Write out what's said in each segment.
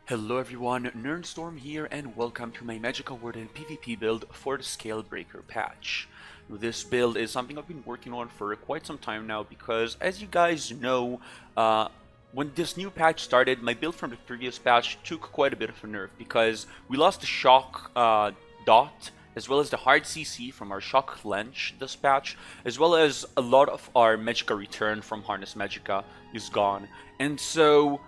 Hello everyone, Nerdstorm here and welcome to my Magicka Warden PvP build for the ScaleBreaker patch. This build is something I've been working on for quite some time now because, as you guys know, when this new patch started, my build from the previous patch took quite a bit of a nerf because we lost the Shock Dot as well as the hard CC from our Shock Lens this patch, as well as a lot of our Magicka return from Harness Magicka is gone. And so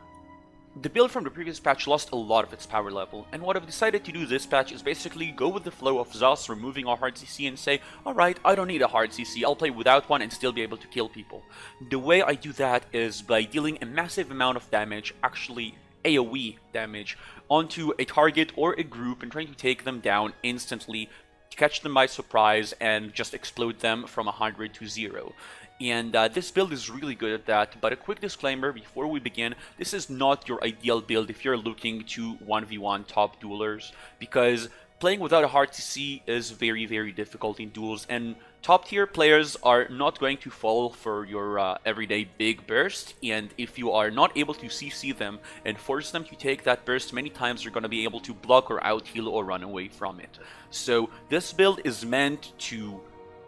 the build from the previous patch lost a lot of its power level, and what I've decided to do this patch is basically go with the flow of Zos removing our hard CC and say, alright, I don't need a hard CC, I'll play without one and still be able to kill people. The way I do that is by dealing a massive amount of damage, actually AoE damage, onto a target or a group and trying to take them down instantly, catch them by surprise, and just explode them from 100 to 0. And this build is really good at that, but a quick disclaimer before we begin, this is not your ideal build if you're looking to 1v1 top duelers, because playing without a hard CC is very difficult in duels, and top tier players are not going to fall for your everyday big burst, and if you are not able to CC them and force them to take that burst, many times you're going to be able to block or out heal or run away from it. So this build is meant to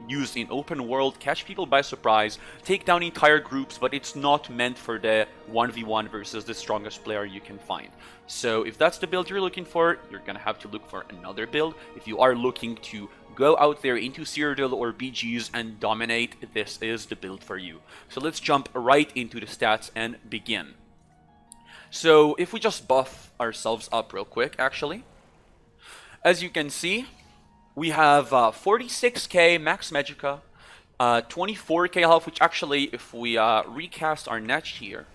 used in open world, catch people by surprise, take down entire groups, but it's not meant for the 1v1 versus the strongest player you can find. So if that's the build you're looking for, you're gonna have to look for another build. If you are looking to go out there into Cyrodiil or BGs and dominate, this is the build for you. So let's jump right into the stats and begin. So if we just buff ourselves up real quick, actually, as you can see, we have 46k max Magicka, 24k health, which actually, if we recast our net here,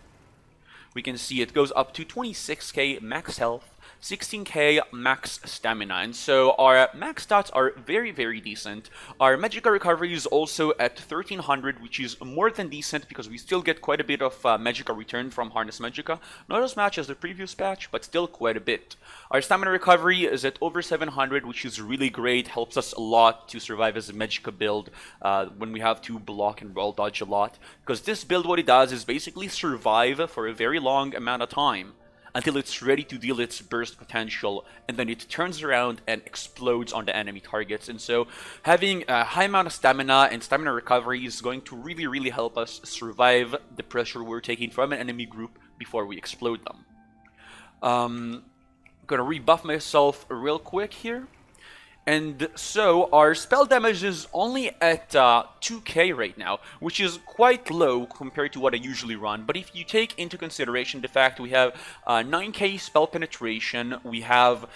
we can see it goes up to 26k max health, 16k max stamina, and so our max stats are very decent. Our Magicka recovery is also at 1300, which is more than decent because we still get quite a bit of Magicka return from Harness Magicka. Not as much as the previous patch, but still quite a bit. Our stamina recovery is at over 700, which is really great, helps us a lot to survive as a Magicka build when we have to block and roll dodge a lot. Because this build, what it does is basically survive for a very long amount of time until it's ready to deal its burst potential, and then it turns around and explodes on the enemy targets. And so having a high amount of stamina and stamina recovery is going to really help us survive the pressure we're taking from an enemy group before we explode them. I'm gonna rebuff myself real quick here. And so our spell damage is only at 2k right now, which is quite low compared to what I usually run. But if you take into consideration the fact we have 9k spell penetration, we have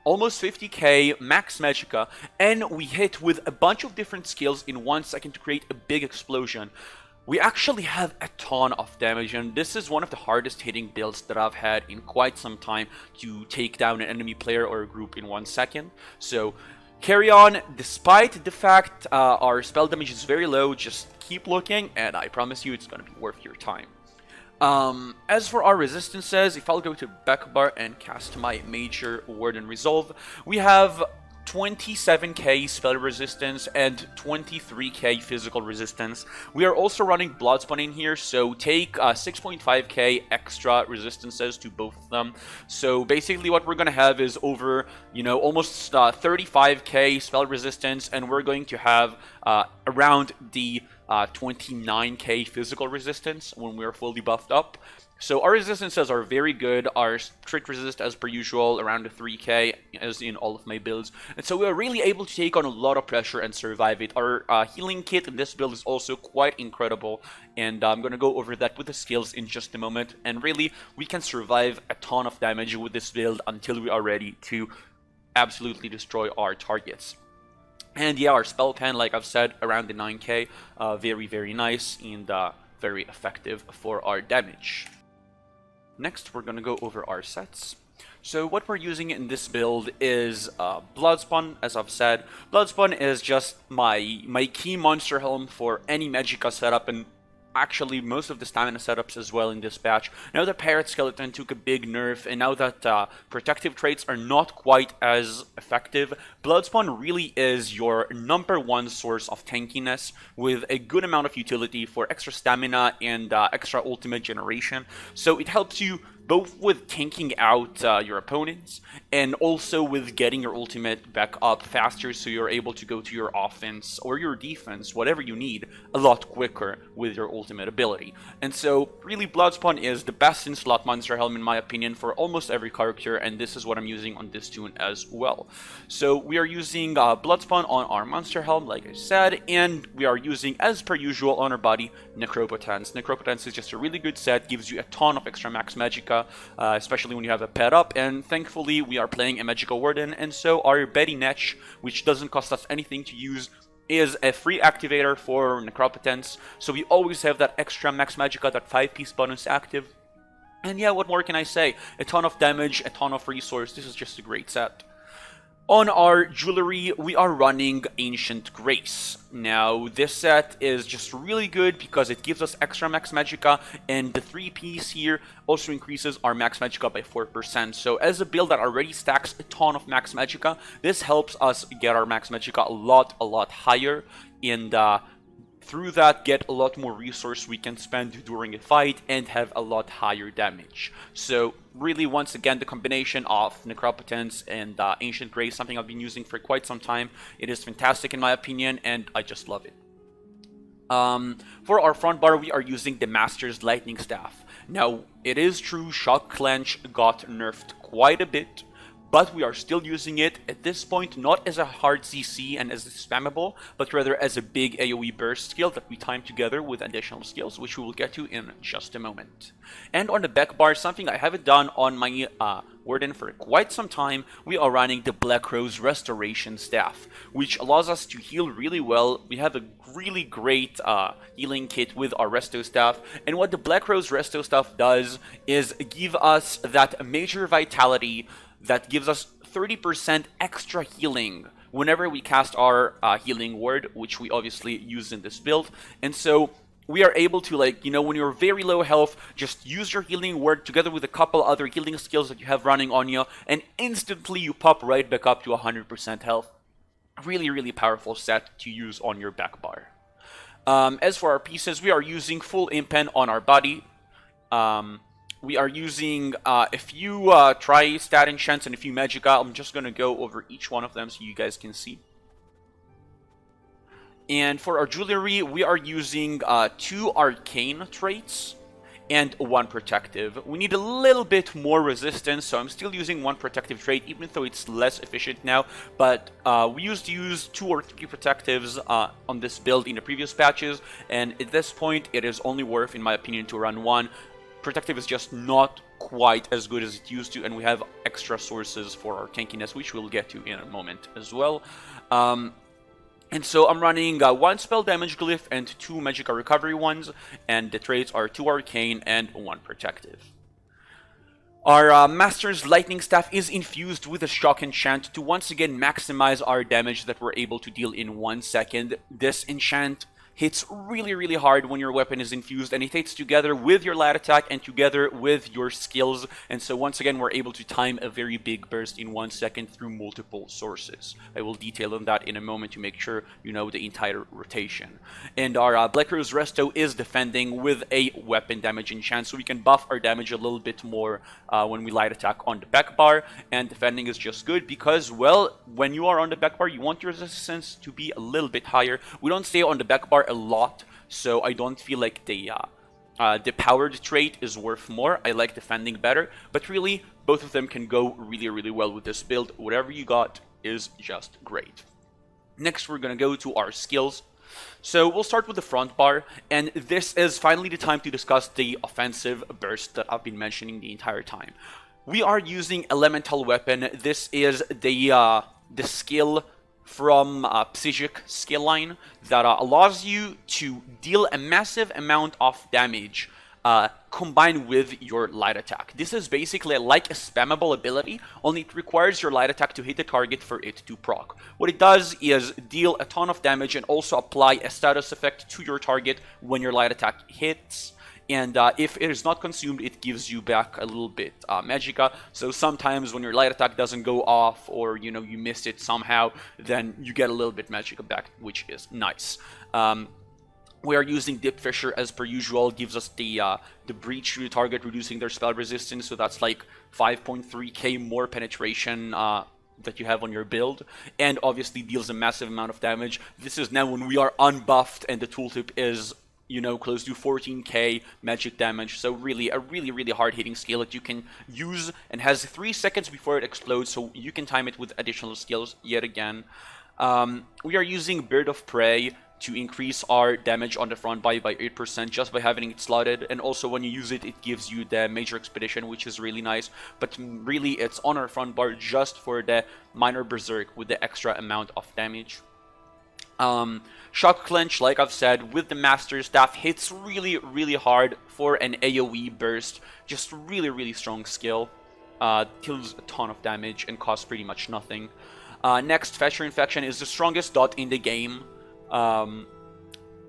almost 50k max Magicka, and we hit with a bunch of different skills in 1 second to create a big explosion, we actually have a ton of damage, and this is one of the hardest hitting builds that I've had in quite some time to take down an enemy player or a group in 1 second. So carry on, despite the fact our spell damage is very low, just keep looking and I promise you it's going to be worth your time. As for our resistances, if I'll go to back bar and cast my Magicka Warden Resolve, we have 27k spell resistance and 23k physical resistance. We are also running Bloodspawn in here, so take 6.5k extra resistances to both of them. So basically what we're gonna have is over, almost 35k spell resistance, and we're going to have around the 29k physical resistance when we're fully buffed up. So our resistances are very good. Our crit resist, as per usual, around the 3k, as in all of my builds. And so we are really able to take on a lot of pressure and survive it. Our healing kit in this build is also quite incredible, and I'm going to go over that with the skills in just a moment. And really, we can survive a ton of damage with this build until we are ready to absolutely destroy our targets. And yeah, our spell pen, like I've said, around the 9k, very nice and very effective for our damage. Next, we're going to go over our sets. So what we're using in this build is Bloodspawn, as I've said. Bloodspawn is just my key monster helm for any Magicka setup, and actually most of the stamina setups as well in this patch. Now that Parrot Skeleton took a big nerf, and now that protective traits are not quite as effective, Bloodspawn really is your #1 source of tankiness, with a good amount of utility for extra stamina and extra ultimate generation. So it helps you both with tanking out your opponents and also with getting your ultimate back up faster so you're able to go to your offense or your defense, whatever you need, a lot quicker with your ultimate ability. And so really Bloodspawn is the best in slot monster helm in my opinion for almost every character, and this is what I'm using on this tune as well. So we are using Bloodspawn on our monster helm, like I said, and we are using, as per usual, on our body, Necropotence. Necropotence is just a really good set, gives you a ton of extra max Magicka, especially when you have a pet up, and thankfully we are playing a Magicka Warden, and so our Betty Netch, which doesn't cost us anything to use, is a free activator for Necropotence, so we always have that extra max Magicka, that 5-piece bonus active. And yeah, what more can I say? A ton of damage, a ton of resource. This is just a great set. On our jewelry, we are running Ancient Grace. Now, this set is just really good because it gives us extra max Magicka, and the 3-piece here also increases our max Magicka by 4%. So as a build that already stacks a ton of max Magicka, this helps us get our max Magicka a lot higher, and through that get a lot more resource we can spend during a fight and have a lot higher damage. So really, once again, the combination of Necropotence and Ancient Grace, something I've been using for quite some time. It is fantastic in my opinion, and I just love it. For our front bar, we are using the Master's Lightning Staff. Now, it is true Shock Clench got nerfed quite a bit, but we are still using it at this point not as a hard CC and as spammable, but rather as a big AoE burst skill that we time together with additional skills, which we will get to in just a moment. And on the back bar, something I haven't done on my Warden for quite some time, we are running the Black Rose Restoration Staff, which allows us to heal really well. We have a really great healing kit with our Resto Staff, and what the Black Rose Resto Staff does is give us that major vitality that gives us 30% extra healing whenever we cast our healing word, which we obviously use in this build. And so we are able to, like, you know, when you're very low health, just use your healing word together with a couple other healing skills that you have running on you, and instantly you pop right back up to 100% health. Really, really powerful set to use on your back bar. As for our pieces, we are using full impen on our body. We are using a few tri-stat enchants and a few Magicka. I'm just going to go over each one of them so you guys can see. And for our jewelry, we are using 2 arcane traits and 1 protective. We need a little bit more resistance, so I'm still using 1 protective trait, even though it's less efficient now. But we used to use 2 or 3 protectives on this build in the previous patches, and at this point, it is only worth, in my opinion, to run 1. Protective is just not quite as good as it used to, and we have extra sources for our tankiness, which we'll get to in a moment as well. And so I'm running 1 spell damage glyph and 2 Magicka recovery ones, and the traits are 2 arcane and 1 protective. Our Master's Lightning Staff is infused with a Shock Enchant to once again maximize our damage that we're able to deal in 1 second. This enchant hits really, really hard when your weapon is infused, and it hits together with your light attack and together with your skills. And so once again, we're able to time a very big burst in 1 second through multiple sources. I will detail on that in a moment to make sure you know the entire rotation. And our Black Rose Resto is defending with a weapon damage enchant, so we can buff our damage a little bit more when we light attack on the back bar. And defending is just good because, well, when you are on the back bar, you want your resistance to be a little bit higher. We don't stay on the back bar a lot, so I don't feel like the powered trait is worth more. I like defending better, but really both of them can go really, really well with this build. Whatever you got is just great. Next, we're gonna go to our skills. So we'll start with the front bar, and this is finally the time to discuss the offensive burst that I've been mentioning the entire time. We are using Elemental Weapon. This is the skill from Psychic skill line that allows you to deal a massive amount of damage combined with your light attack. This is basically like a spammable ability, only it requires your light attack to hit the target for it to proc. What it does is deal a ton of damage and also apply a status effect to your target when your light attack hits. And if it is not consumed, it gives you back a little bit Magicka. So sometimes when your light attack doesn't go off, or you missed it somehow, then you get a little bit Magicka back, which is nice. We are using Dip Fissure as per usual, gives us the breach to the target, reducing their spell resistance, so that's like 5.3k more penetration that you have on your build, and obviously deals a massive amount of damage. This is now when we are unbuffed and the tooltip is, you know, close to 14k magic damage, so really a really hard hitting skill that you can use and has 3 seconds before it explodes, so you can time it with additional skills yet again. We are using Bird of Prey to increase our damage on the front by 8% just by having it slotted, and also when you use it, it gives you the Major Expedition, which is really nice, but really it's on our front bar just for the Minor Berserk with the extra amount of damage. Shock Clench, like I've said, with the Master Staff, hits really hard for an AoE burst. Just really strong skill. Kills a ton of damage and costs pretty much nothing. Next, Fetcher Infection is the strongest dot in the game.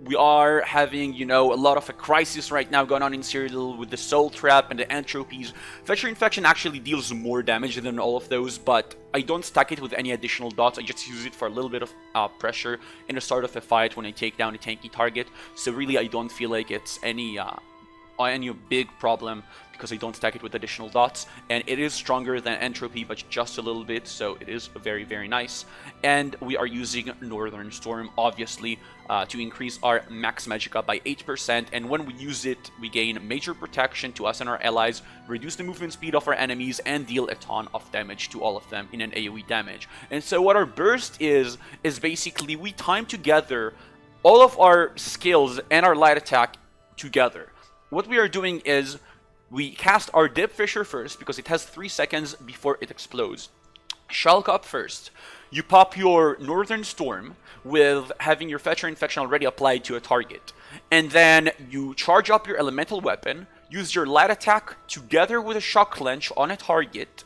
We are having, you know, a lot of a crisis right now going on in Cyrodiil with the Soul Trap and the Entropies. Fetcher Infection actually deals more damage than all of those, but I don't stack it with any additional dots. I just use it for a little bit of pressure in the start of a fight when I take down a tanky target. So really, I don't feel like it's any big problem because I don't stack it with additional dots, and it is stronger than Entropy, but just a little bit, so it is very nice. And we are using Northern Storm, obviously, to increase our max Magicka by 8%, and when we use it, we gain major protection to us and our allies, reduce the movement speed of our enemies, and deal a ton of damage to all of them in an AoE damage. And so what our burst is basically we time together all of our skills and our light attack together. What we are doing is we cast our Dip Fissure first because it has 3 seconds before it explodes. Shulk up first. You pop your Northern Storm with having your Fetcher Infection already applied to a target. And then you charge up your Elemental Weapon, use your light attack together with a Shock Clench on a target,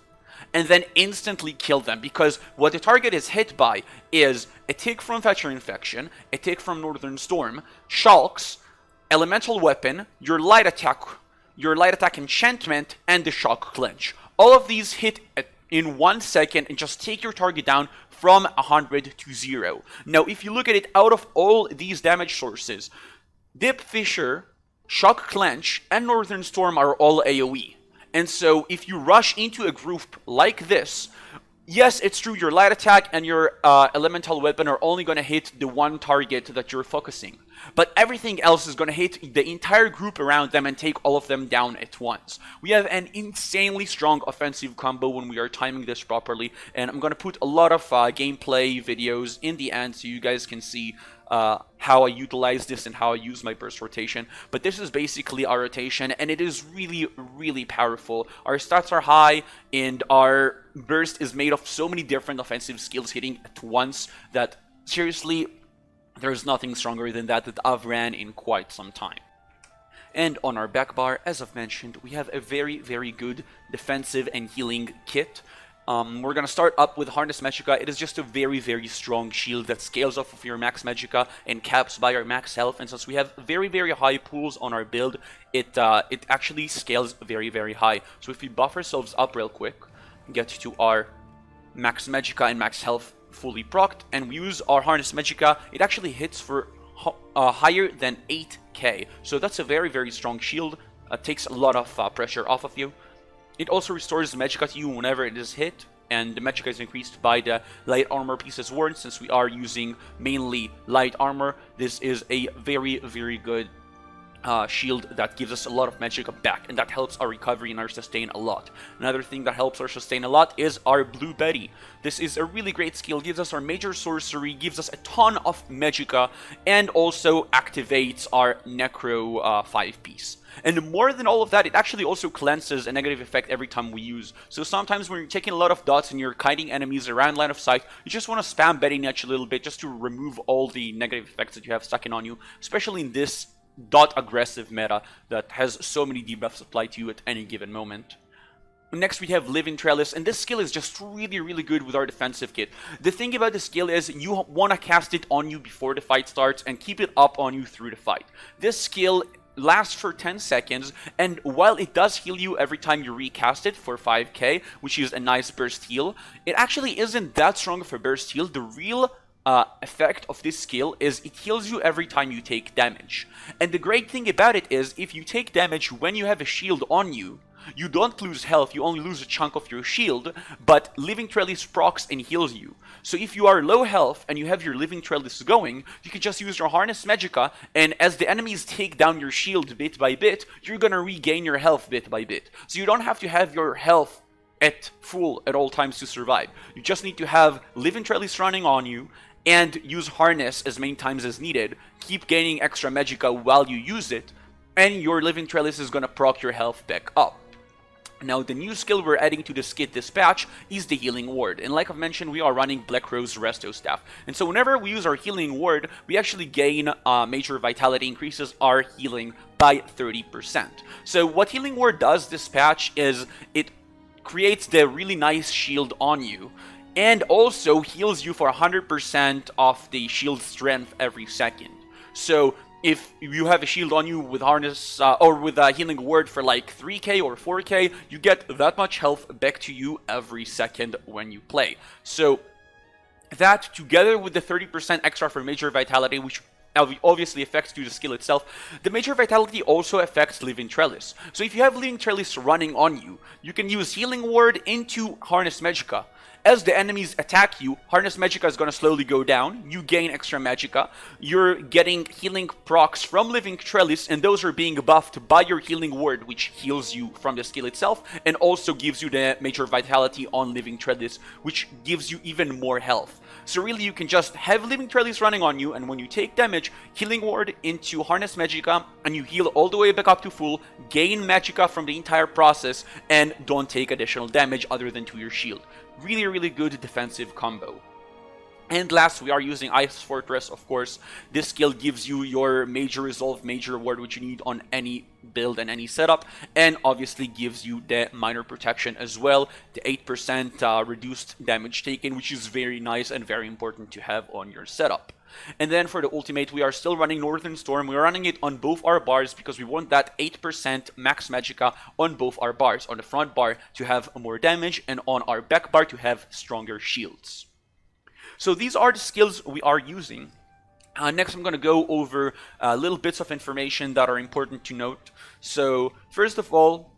and then instantly kill them, because what the target is hit by is a tick from Fetcher Infection, a tick from Northern Storm, Shulks, Elemental Weapon, your light attack enchantment, and the Shock Clench. All of these hit in 1 second and just take your target down from 100 to 0. Now, if you look at it, out of all these damage sources, Dip Fissure, Shock Clench, and Northern Storm are all AoE. And so if you rush into a group like this, yes, it's true, your light attack and your elemental weapon are only going to hit the one target that you're focusing. But everything else is going to hit the entire group around them and take all of them down at once. We have an insanely strong offensive combo when we are timing this properly. And I'm going to put a lot of gameplay videos in the end so you guys can see how I utilize this and how I use my burst rotation. But this is basically our rotation, and it is really powerful. Our stats are high, and our burst is made of so many different offensive skills hitting at once that, seriously, there's nothing stronger than that I've ran in quite some time. And on our back bar, as I've mentioned, we have a very good defensive and healing kit. We're going to start up with Harness Magicka. It is just a very strong shield that scales off of your max Magicka and caps by your max health. And since we have very high pools on our build, it actually scales very high. So if we buff ourselves up real quick, get to our max Magicka and max health fully procced, and we use our Harness Magicka, it actually hits for higher than 8k. So that's a very strong shield. Takes a lot of pressure off of you. It also restores Magicka to you whenever it is hit, and the Magicka is increased by the light armor pieces worn. Since we are using mainly light armor, this is a very good shield that gives us a lot of Magicka back, and that helps our recovery and our sustain a lot. Another thing that helps our sustain a lot is our Blue Betty. This is a really great skill, gives us our major sorcery, gives us a ton of Magicka, and also activates our Necro 5-piece. And more than all of that, it actually also cleanses a negative effect every time we use. So sometimes when you're taking a lot of dots and you're kiting enemies around line of sight, you just want to spam Betty Netch a little bit just to remove all the negative effects that you have stuck in on you, especially in this dot aggressive meta that has so many debuffs applied to you at any given moment. Next we have Living Trellis, and this skill is just really good with our defensive kit. The thing about this skill is you want to cast it on you before the fight starts and keep it up on you through the fight. This skill lasts for 10 seconds, and while it does heal you every time you recast it for 5k, which is a nice burst heal, it actually isn't that strong of a burst heal. The real effect of this skill is it heals you every time you take damage. And the great thing about it is if you take damage when you have a shield on you, you don't lose health, you only lose a chunk of your shield, but Living Trellis procs and heals you. So if you are low health and you have your Living Trellis going, you can just use your Harness Magicka, and as the enemies take down your shield bit by bit, you're gonna regain your health bit by bit. So you don't have to have your health at full at all times to survive. You just need to have Living Trellis running on you, and use Harness as many times as needed, keep gaining extra Magicka while you use it, and your Living Trellis is gonna proc your health back up. Now, the new skill we're adding to this kit this patch is the Healing Ward, and like I've mentioned, we are running Black Rose Resto Staff, and so whenever we use our Healing Ward, we actually gain major vitality, increases our healing by 30%. So what Healing Ward does this patch is it creates the really nice shield on you, and also heals you for 100% of the shield strength every second. So if you have a shield on you with Harness or with a Healing Word for like 3k or 4k, you get that much health back to you every second when you play. So that, together with the 30% extra for Major Vitality, which obviously affects to the skill itself, the Major Vitality also affects Living Trellis. So if you have Living Trellis running on you, you can use Healing Word into Harness Magicka. As the enemies attack you, Harness Magicka is going to slowly go down, you gain extra Magicka, you're getting healing procs from Living Trellis, and those are being buffed by your Healing Word, which heals you from the skill itself, and also gives you the Major Vitality on Living Trellis, which gives you even more health. So really, you can just have Living Trellis running on you, and when you take damage, Healing Word into Harness Magicka, and you heal all the way back up to full, gain Magicka from the entire process, and don't take additional damage other than to your shield. Really good defensive combo. And last, we are using Ice Fortress, of course. This skill gives you your Major Resolve, Major Ward, which you need on any build and any setup, and obviously gives you the Minor Protection as well, the 8% reduced damage taken, which is very nice and very important to have on your setup. And then for the ultimate, we are still running Northern Storm. We're running it on both our bars because we want that 8% max Magicka on both our bars. On the front bar to have more damage, and on our back bar to have stronger shields. So these are the skills we are using. Next, I'm going to go over little bits of information that are important to note. So first of all,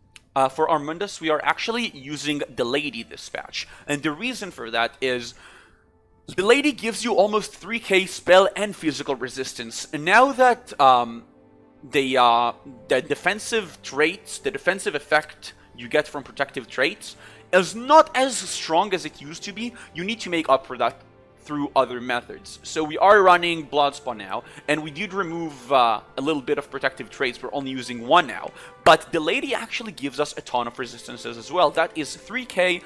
for our Mundus, we are actually using the Lady this patch. And the reason for that is the Lady gives you almost 3k spell and physical resistance. And now that the defensive traits, the defensive effect you get from protective traits is not as strong as it used to be, you need to make up for that through other methods. So we are running Bloodspawn now, and we did remove a little bit of protective traits. We're only using one now, but the Lady actually gives us a ton of resistances as well. That is 3k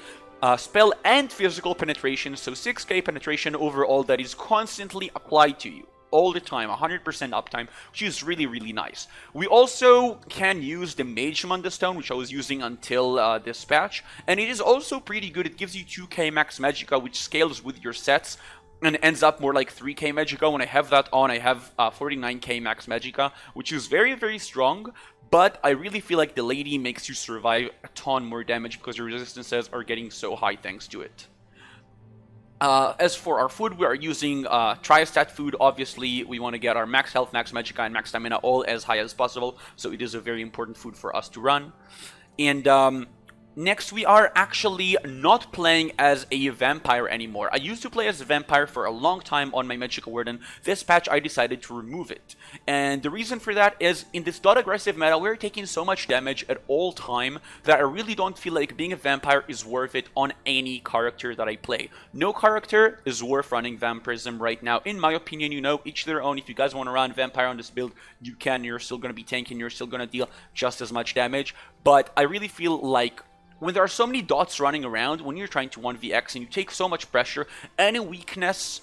spell and physical penetration, so 6k penetration overall that is constantly applied to you all the time, 100% uptime, which is really nice. We also can use the Mage Mundus Stone, which I was using until this patch, and it is also pretty good. It gives you 2k max Magicka, which scales with your sets and ends up more like 3k Magicka. When I have that on, I have 49k max Magicka, which is very strong, but I really feel like the Lady makes you survive a ton more damage because your resistances are getting so high thanks to it. As for our food, we are using Triostat food. Obviously, we want to get our max health, max Magicka, and max stamina all as high as possible, so it is a very important food for us to run. And next, we are actually not playing as a vampire anymore. I used to play as a vampire for a long time on my Magicka Warden. This patch, I decided to remove it. And the reason for that is, in this dot aggressive meta, we're taking so much damage at all time that I really don't feel like being a vampire is worth it on any character that I play. No character is worth running Vampirism right now. In my opinion, you know, each their own. If you guys want to run vampire on this build, you can. You're still going to be tanking. You're still going to deal just as much damage. But I really feel like when there are so many dots running around, when you're trying to 1vx and you take so much pressure, any weakness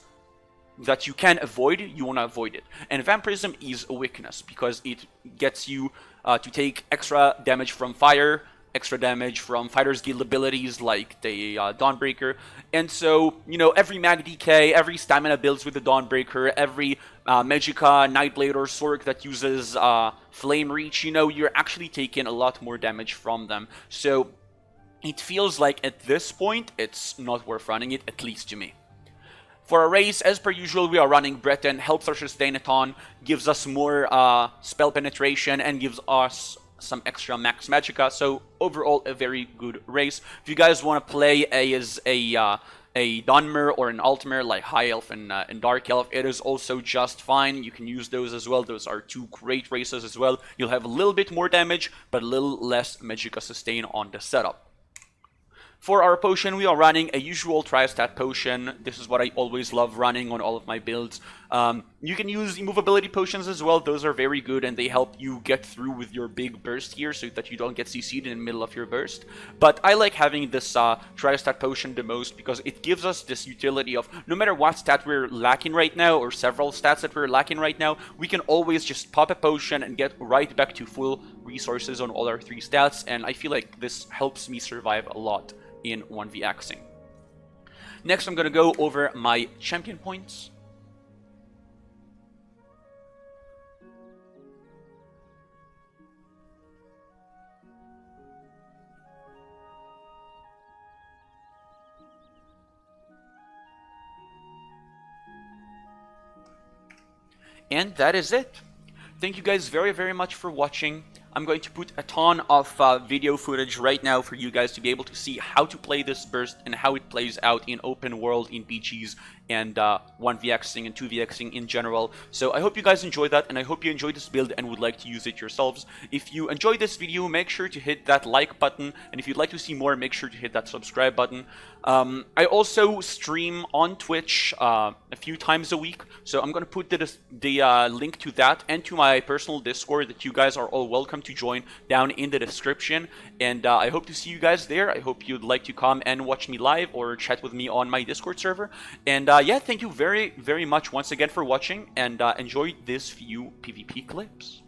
that you can avoid, you want to avoid it. And Vampirism is a weakness because it gets you to take extra damage from fire, extra damage from Fighter's Guild abilities like the Dawnbreaker. And so, you know, every Mag DK, every stamina builds with the Dawnbreaker, every Magicka, Nightblade, or Sork that uses Flame Reach, you know, you're actually taking a lot more damage from them. So it feels like at this point, it's not worth running it, at least to me. For our race, as per usual, we are running Breton, helps our sustain a ton, gives us more spell penetration, and gives us some extra max Magicka. So overall, a very good race. If you guys want to play as a Dunmer or an Altmer like High Elf and Dark Elf, it is also just fine. You can use those as well. Those are two great races as well. You'll have a little bit more damage, but a little less Magicka sustain on the setup. For our potion, we are running a usual Tri-Stat potion. This is what I always love running on all of my builds. You can use immovability potions as well. Those are very good and they help you get through with your big burst here so that you don't get CC'd in the middle of your burst. But I like having this Tri-Stat potion the most because it gives us this utility of no matter what stat we're lacking right now or several stats that we're lacking right now, we can always just pop a potion and get right back to full resources on all our 3 stats. And I feel like this helps me survive a lot in 1vxing. Next, I'm going to go over my champion points. And that is it. Thank you guys very much for watching. I'm going to put a ton of video footage right now for you guys to be able to see how to play this burst and how it plays out in open world, in PGs, and 1vxing and 2vxing in general. So I hope you guys enjoyed that, and I hope you enjoyed this build and would like to use it yourselves. If you enjoyed this video, make sure to hit that like button, and if you'd like to see more, make sure to hit that subscribe button. I also stream on Twitch a few times a week, so I'm going to put the link to that and to my personal Discord that you guys are all welcome to join down in the description. And I hope to see you guys there. I hope you'd like to come and watch me live or chat with me on my Discord server. And yeah, thank you very much once again for watching, and enjoy this few PvP clips.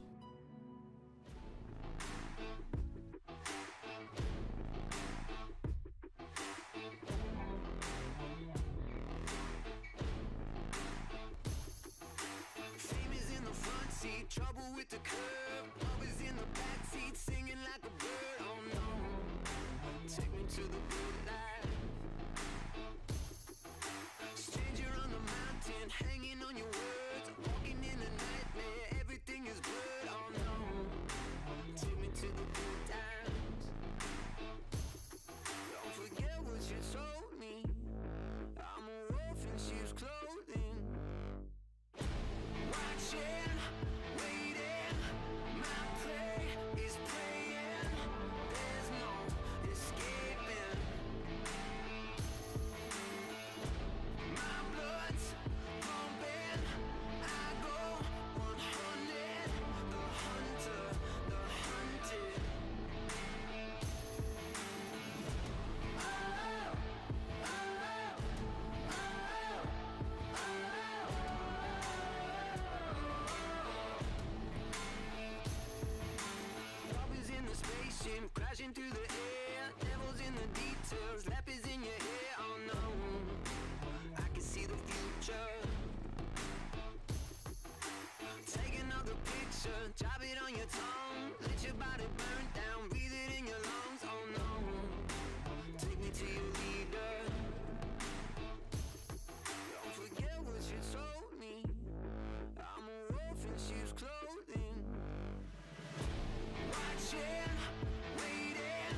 Trouble with the curb, always in the backseat singing like a bird. Oh no, take me to the good life. Stranger on the mountain, hanging on your words, walking in a nightmare, everything is blurred. Oh no, take me to the good times. Don't forget what you told me, I'm a wolf in sheep's clothing. Watching, waiting, my prey is praying. There's no escaping. My blood's pumping. I go 100. The hunter, the hunted. Robbers in the spaceship, crashing through the air. Devils in the details, leopards in your hair. Oh no, I can see the future. Take another picture, drop it on your tongue. Let your body burn down, breathe it in your lungs. Oh no, take me to your leader. Don't forget what you told me, I'm a wolf in sheep's clothing. Watching, waiting,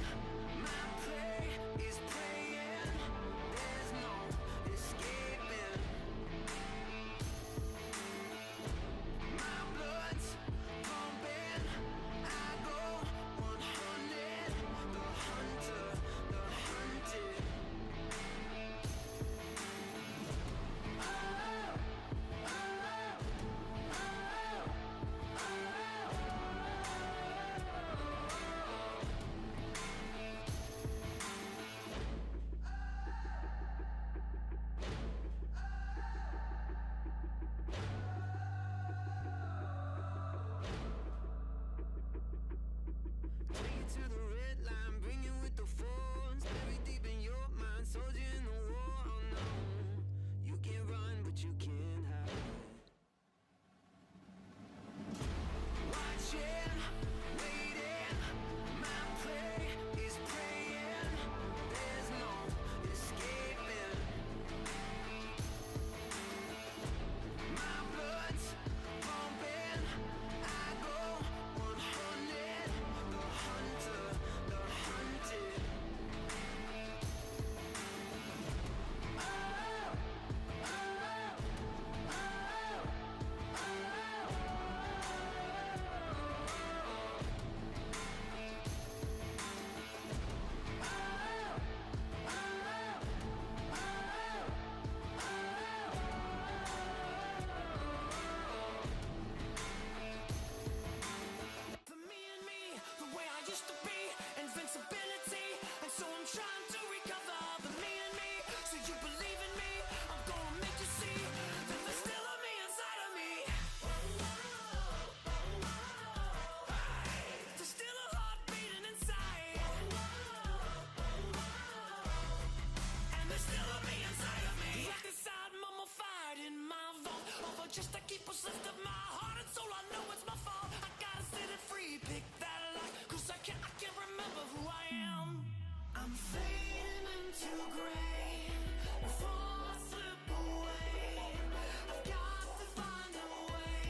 trying to recover the me and me. So you believe in me, I'm gonna make you see that there's still a me inside of me. There's still a heart beating inside. And there's still a me inside of me. Locked inside, mummified in my vault. Over just to keep us lift up my heart and soul. I know it's my fault. I gotta set it free. Pick that lock, 'cause I can't remember who I am. I'm fading into gray. Before I slip away, I've got to find a way.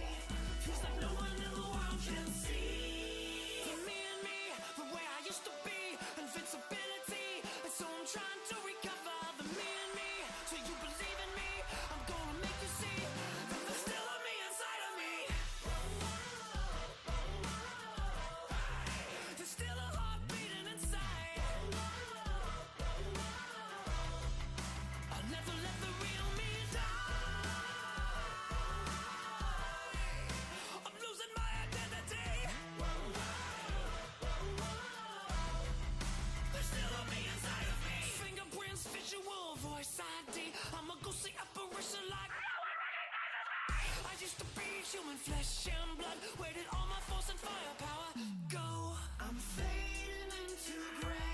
Feels like no one in the world can see the me and me, the way I used to be. Invincibility, and so I'm trying to recover the me and me. So you believe in me, I'm gonna make you see that there's still a me inside of me. There's still a heart beating inside. I'll never let the real me die. I'm losing my identity. There's still a me inside of me. Fingerprints, visual, voice ID. I'm a ghostly apparition like I used to be human flesh and blood. Where did all my force and firepower go? I'm fading into gray.